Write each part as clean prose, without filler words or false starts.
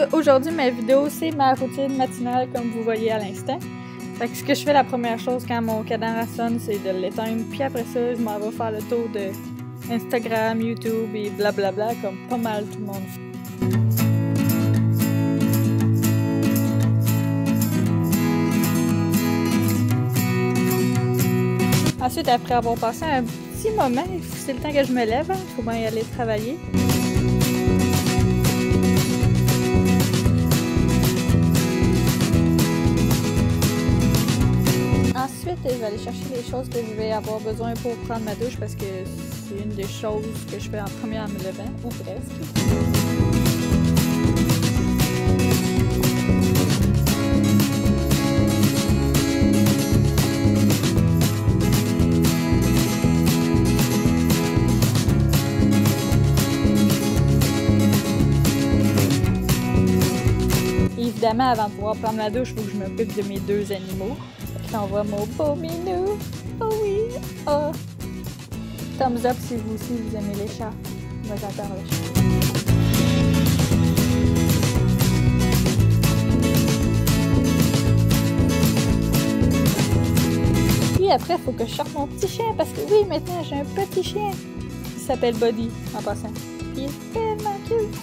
monde! Aujourd'hui, ma vidéo, c'est ma routine matinale comme vous voyez à l'instant. Fait que ce que je fais la première chose quand mon cadran sonne, c'est de l'éteindre. Puis après ça, je m'en vais faire le tour de Instagram, YouTube et blablabla comme pas mal tout le monde fait. Ensuite, après avoir passé un petit moment, c'est le temps que je me lève, il faut bien y aller travailler. Ensuite, je vais aller chercher les choses que je vais avoir besoin pour prendre ma douche parce que c'est une des choses que je fais en premier en me levant, ou presque. Évidemment, avant de pouvoir prendre ma douche, il faut que je m'occupe de mes deux animaux. On voit mon beau minou. Oh oui! Oh! Thumbs up si vous aussi vous aimez les chats. Moi j'adore les chats. Puis après, il faut que je sorte mon petit chien parce que oui, maintenant j'ai un petit chien. Il s'appelle Buddy en passant. Puis il est tellement cute.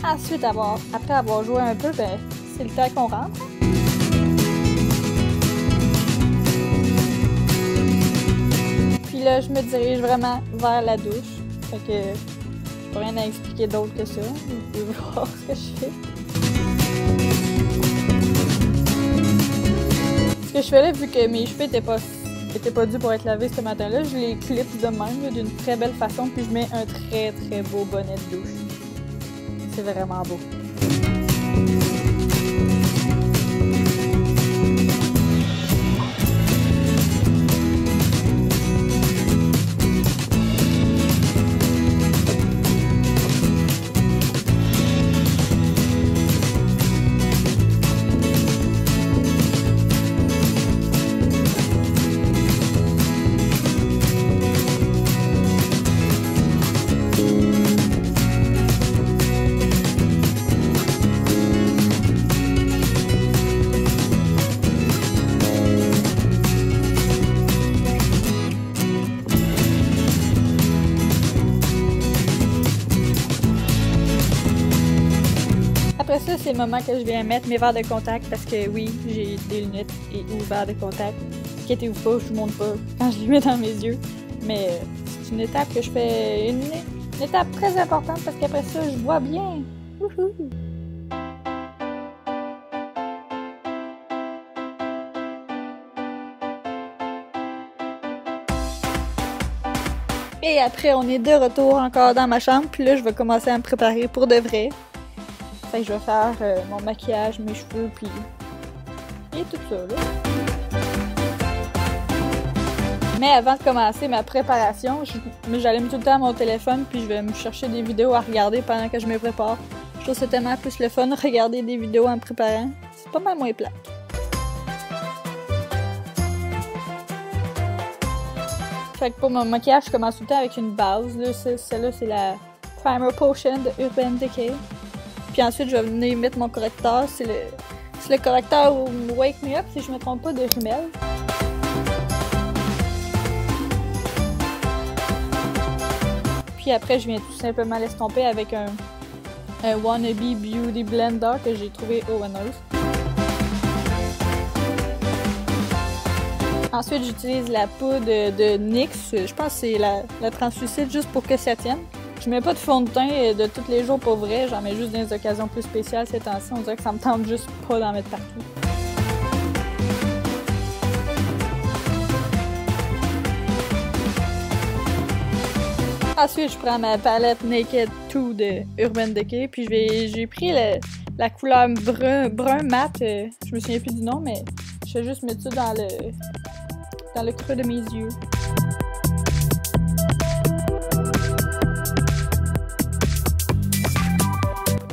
Ensuite, après avoir joué un peu, ben, c'est le temps qu'on rentre. Puis là, je me dirige vraiment vers la douche. Fait que j'ai pas rien à expliquer d'autre que ça. Vous pouvez voir ce que je fais. Ce que je fais là, vu que mes cheveux étaient pas dus pour être lavés ce matin-là, je les clip de même d'une très belle façon, puis je mets un très très beau bonnet de douche. C'est vraiment beau. Après ça, c'est le moment que je viens mettre mes verres de contact parce que oui, j'ai des lunettes et ou verres de contact. Inquiétez-vous pas, je vous montre pas quand je les mets dans mes yeux. Mais c'est une étape que je fais, une étape très importante parce qu'après ça, je vois bien. Wouhou! Et après, on est de retour encore dans ma chambre. Puis là, je vais commencer à me préparer pour de vrai. Fait que je vais faire mon maquillage, mes cheveux, puis et tout ça, là. Mais avant de commencer ma préparation, j'allume tout le temps mon téléphone, puis je vais me chercher des vidéos à regarder pendant que je me prépare. Je trouve que c'est tellement plus le fun de regarder des vidéos en me préparant. C'est pas mal moins plate. Fait que pour mon maquillage, je commence tout le temps avec une base. Celle-là, c'est la Primer Potion de Urban Decay. Puis ensuite, je vais venir mettre mon correcteur. C'est le correcteur Wake Me Up, si je ne me trompe pas, de Rimmel. Puis après, je viens tout simplement l'estomper avec un Wannabe Beauty Blender que j'ai trouvé au Winners. Ensuite, j'utilise la poudre de NYX. Je pense que c'est la translucide juste pour que ça tienne. Je mets pas de fond de teint de tous les jours pour vrai, j'en mets juste dans des occasions plus spéciales ces temps-ci. On dirait que ça me tente juste pas d'en mettre partout. Ensuite, je prends ma palette Naked 2 de Urban Decay, puis j'ai pris la couleur brun mat, je me souviens plus du nom, mais Je vais juste mettre ça dans le creux de mes yeux.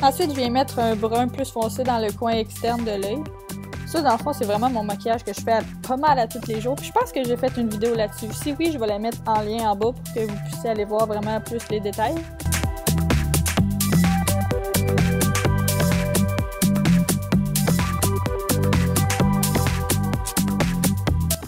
Ensuite, je viens mettre un brun plus foncé dans le coin externe de l'œil. Ça, dans le fond, c'est vraiment mon maquillage que je fais pas mal à tous les jours. Puis je pense que j'ai fait une vidéo là-dessus. Si oui, je vais la mettre en lien en bas pour que vous puissiez aller voir vraiment plus les détails.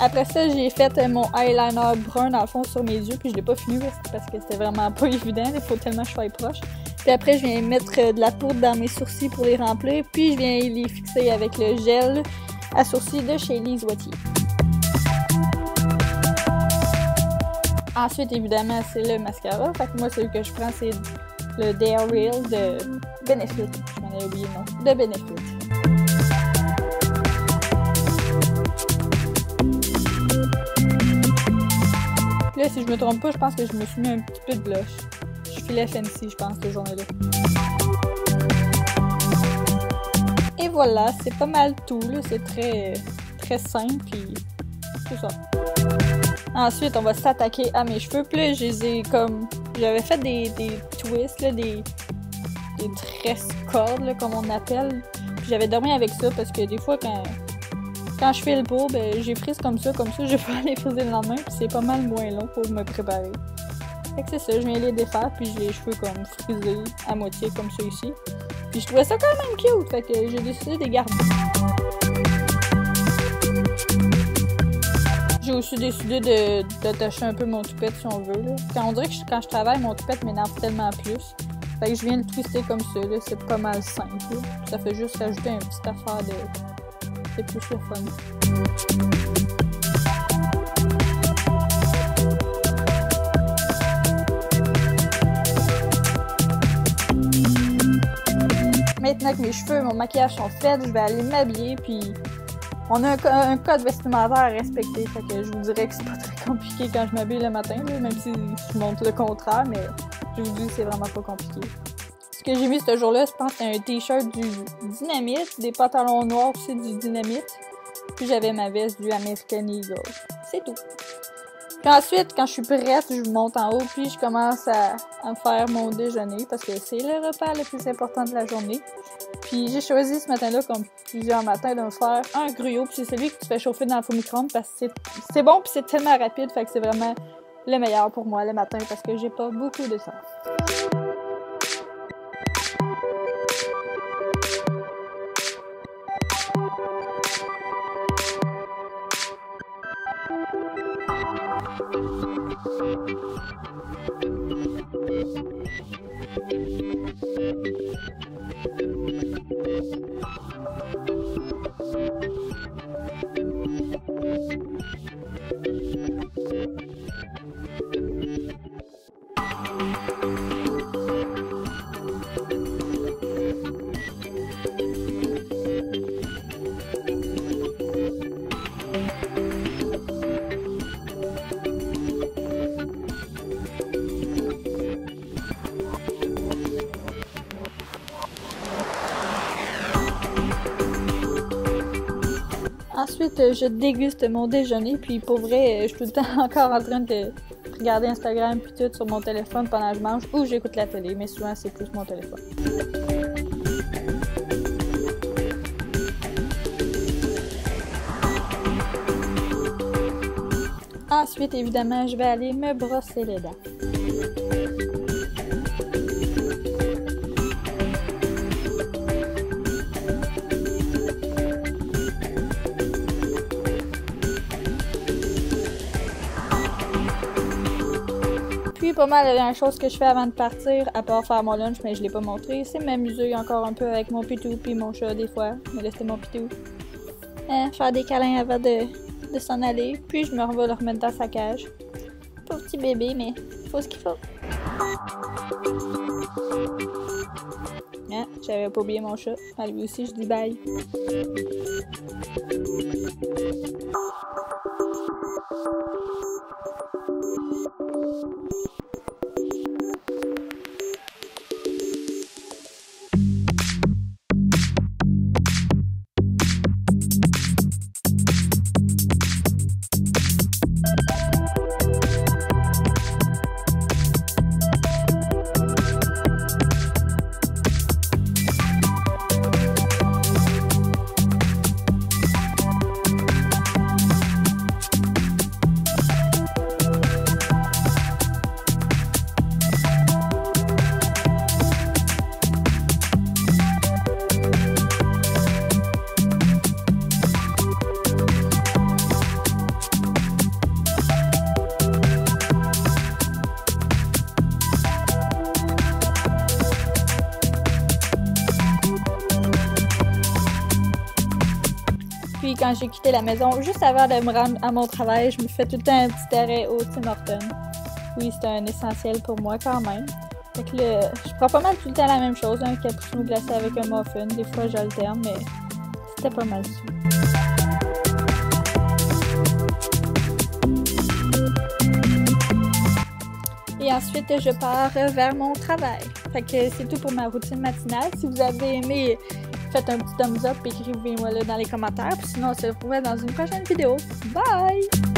Après ça, j'ai fait mon eyeliner brun dans le fond sur mes yeux, puis je l'ai pas fini parce que c'était vraiment pas évident, il faut tellement que je sois proche. Puis après, je viens mettre de la poudre dans mes sourcils pour les remplir, puis je viens les fixer avec le gel à sourcils de chez Lise Wattier. Ensuite, évidemment, c'est le mascara. Fait que moi, celui que je prends, c'est le Dare Real de Benefit. Je m'en ai oublié le nom. De Benefit. Là, si je me trompe pas, je pense que je me suis mis un petit peu de blush. Je filais fancy, je pense, cette journée-là. Et voilà, c'est pas mal tout, là. C'est très simple, puis c'est ça. Ensuite, on va s'attaquer à mes cheveux. Puis là, j'avais fait des twists, là, des tresses cordes, là, comme on appelle. Puis j'avais dormi avec ça, parce que des fois, quand je fais le pot, ben, j'ai frise comme ça, je peux aller friser le lendemain, puis c'est pas mal moins long pour me préparer. Fait que c'est ça, je viens les défaire, puis j'ai les cheveux comme frisés à moitié, comme ça ici. Puis je trouvais ça quand même cute, fait que j'ai décidé de les garder. J'ai aussi décidé d'attacher un peu mon toupette si on veut, là. On dirait que quand je travaille, mon toupette m'énerve tellement plus. Fait que je viens le twister comme ça, là, c'est pas mal simple, là. Ça fait juste rajouter une petite affaire de... C'est plus le fun. Maintenant que mes cheveux, mon maquillage sont faits, je vais aller m'habiller, puis on a un code vestimentaire à respecter, fait que je vous dirais que c'est pas très compliqué quand je m'habille le matin, là, même si je montre le contraire, mais je vous dis que c'est vraiment pas compliqué. Ce que j'ai mis ce jour-là, je pense que c'était un t-shirt du Dynamite, des pantalons noirs aussi du Dynamite, puis j'avais ma veste du American Eagle. C'est tout. Puis ensuite, quand je suis prête, je monte en haut, puis je commence à faire mon déjeuner, parce que c'est le repas le plus important de la journée. Puis j'ai choisi ce matin-là, comme plusieurs matins, de me faire un gruau, puis c'est celui que tu fais chauffer dans le faux micro-ondes, parce que c'est bon, puis c'est tellement rapide, fait que c'est vraiment le meilleur pour moi le matin, parce que j'ai pas beaucoup de temps. Ensuite, je déguste mon déjeuner, puis pour vrai, je suis tout le temps encore en train de regarder Instagram puis tout sur mon téléphone pendant que je mange, ou j'écoute la télé, mais souvent c'est plus mon téléphone. Ensuite, évidemment, je vais aller me brosser les dents. Puis pas mal la dernière chose que je fais avant de partir, à part faire mon lunch, mais je l'ai pas montré, c'est m'amuser encore un peu avec mon pitou puis mon chat des fois, me laisser mon pitou. Faire des câlins avant de s'en aller, puis je me revois le remettre dans sa cage. Pauvre petit bébé, mais faut ce qu'il faut. J'avais pas oublié mon chat. À lui aussi, je dis bye. quand j'ai quitté la maison, juste avant de me rendre à mon travail, je me fais tout le temps un petit arrêt au Tim Hortons. Oui, c'est un essentiel pour moi quand même. Fait que là, je prends pas mal tout le temps la même chose, un cappuccino glacé avec un muffin. Des fois, j'alterne, mais c'était pas mal ça. Et ensuite, je pars vers mon travail. Fait que c'est tout pour ma routine matinale. Si vous avez aimé, faites un petit thumbs up et écrivez-moi là dans les commentaires. Puis sinon, on se retrouve dans une prochaine vidéo. Bye!